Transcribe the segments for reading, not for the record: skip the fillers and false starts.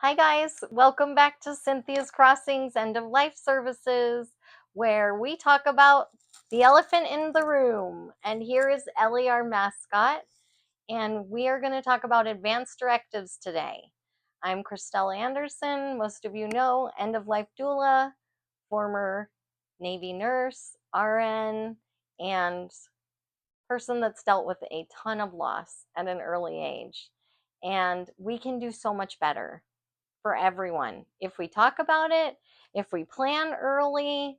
Hi, guys. Welcome back to Cynthia's Crossings End of Life Services, where we talk about the elephant in the room. And here is Ellie, our mascot, and we are going to talk about advanced directives today. I'm Christelle Anderson. Most of you know, end of life doula, former Navy nurse, RN, and person that's dealt with a ton of loss at an early age. And we can do so much better for everyone if we talk about it, if we plan early,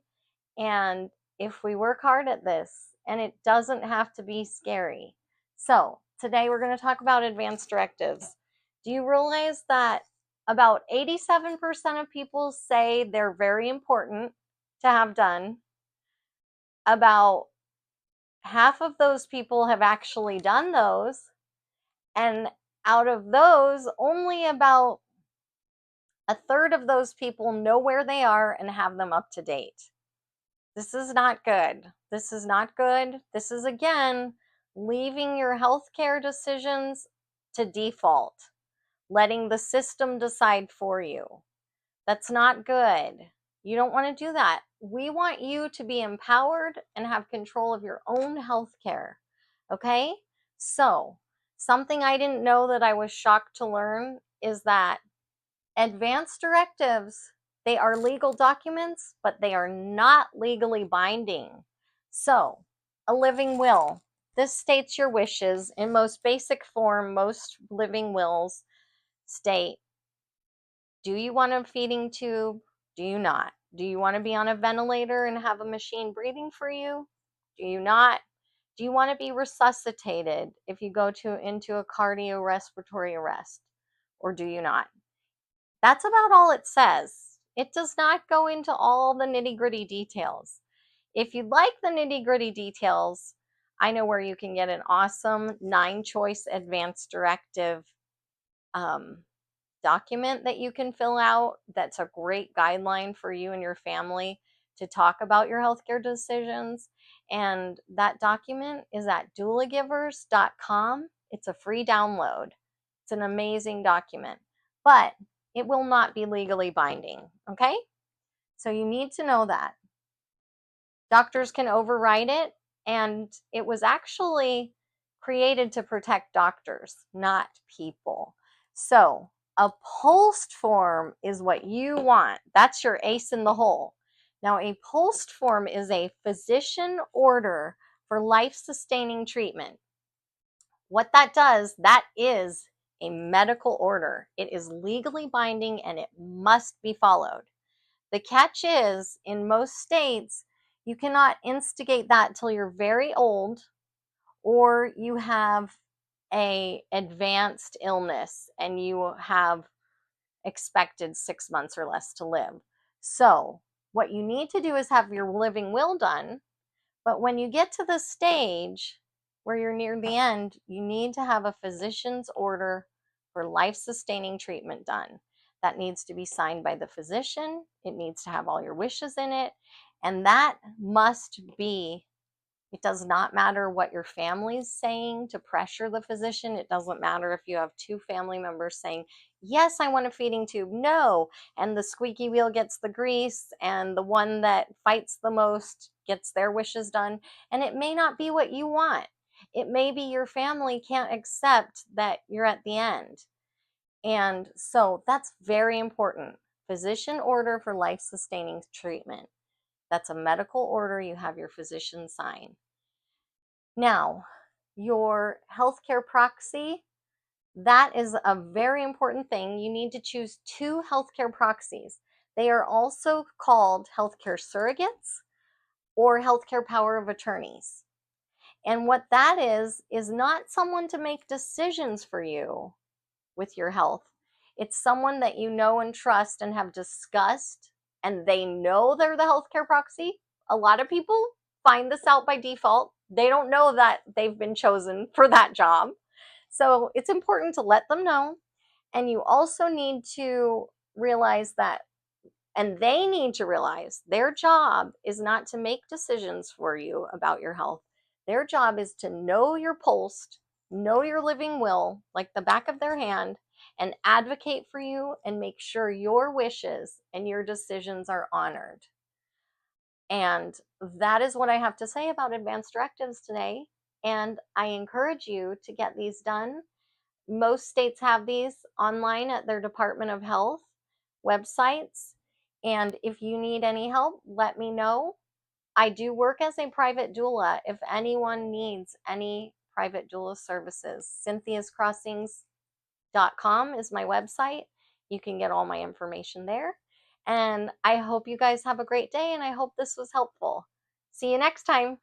and if we work hard at this. And it doesn't have to be scary. So today we're going to talk about advanced directives. Do you realize that about 87% of people say they're very important to have done? About half of those people have actually done those, and out of those, only about a third of those people know where they are and have them up to date. This is not good. This is not good. This is, again, leaving your healthcare decisions to default, letting the system decide for you. That's not good. You don't want to do that. We want you to be empowered and have control of your own healthcare. Okay? So, something I didn't know that I was shocked to learn is that advanced directives, they are legal documents, but they are not legally binding. So, a living will. This states your wishes. In most basic form, most living wills state, do you want a feeding tube? Do you not? Do you want to be on a ventilator and have a machine breathing for you? Do you not? Do you want to be resuscitated if you go into a cardiorespiratory arrest? Or do you not? That's about all it says. It does not go into all the nitty-gritty details. If you'd like the nitty-gritty details, I know where you can get an awesome 9-choice advanced directive document that you can fill out. That's a great guideline for you and your family to talk about your healthcare decisions. And that document is at doulagivers.com. It's a free download. It's an amazing document, but it will not be legally binding, okay? So you need to know that. Doctors can override it, and it was actually created to protect doctors, not people. So a post form is what you want. That's your ace in the hole. Now, a post form is a physician order for life-sustaining treatment. What that does, that is a medical order. It is legally binding and it must be followed. The catch is, in most states, you cannot instigate that till you're very old or you have a advanced illness and you have expected 6 months or less to live. So what you need to do is have your living will done, but when you get to the stage where you're near the end, you need to have a physician's order for life-sustaining treatment done. That needs to be signed by the physician. It needs to have all your wishes in it. And that must be, it does not matter what your family's saying to pressure the physician. It doesn't matter if you have 2 family members saying, yes, I want a feeding tube, no, and the squeaky wheel gets the grease, and the one that fights the most gets their wishes done. And it may not be what you want. It may be your family can't accept that you're at the end. And so that's very important. Physician order for life-sustaining treatment. That's a medical order you have your physician sign. Now, your healthcare proxy, that is a very important thing. You need to choose 2 healthcare proxies. They are also called healthcare surrogates or healthcare power of attorneys. And what that is not someone to make decisions for you with your health. It's someone that you know and trust and have discussed, and they know they're the healthcare proxy. A lot of people find this out by default. They don't know that they've been chosen for that job. So it's important to let them know. And you also need to realize that, and they need to realize, their job is not to make decisions for you about your health. Their job is to know your pulse, know your living will like the back of their hand, and advocate for you and make sure your wishes and your decisions are honored. And that is what I have to say about advanced directives today. And I encourage you to get these done. Most states have these online at their Department of Health websites. And if you need any help, let me know. I do work as a private doula if anyone needs any private doula services. cynthiascrossings.com is my website. You can get all my information there. And I hope you guys have a great day, and I hope this was helpful. See you next time.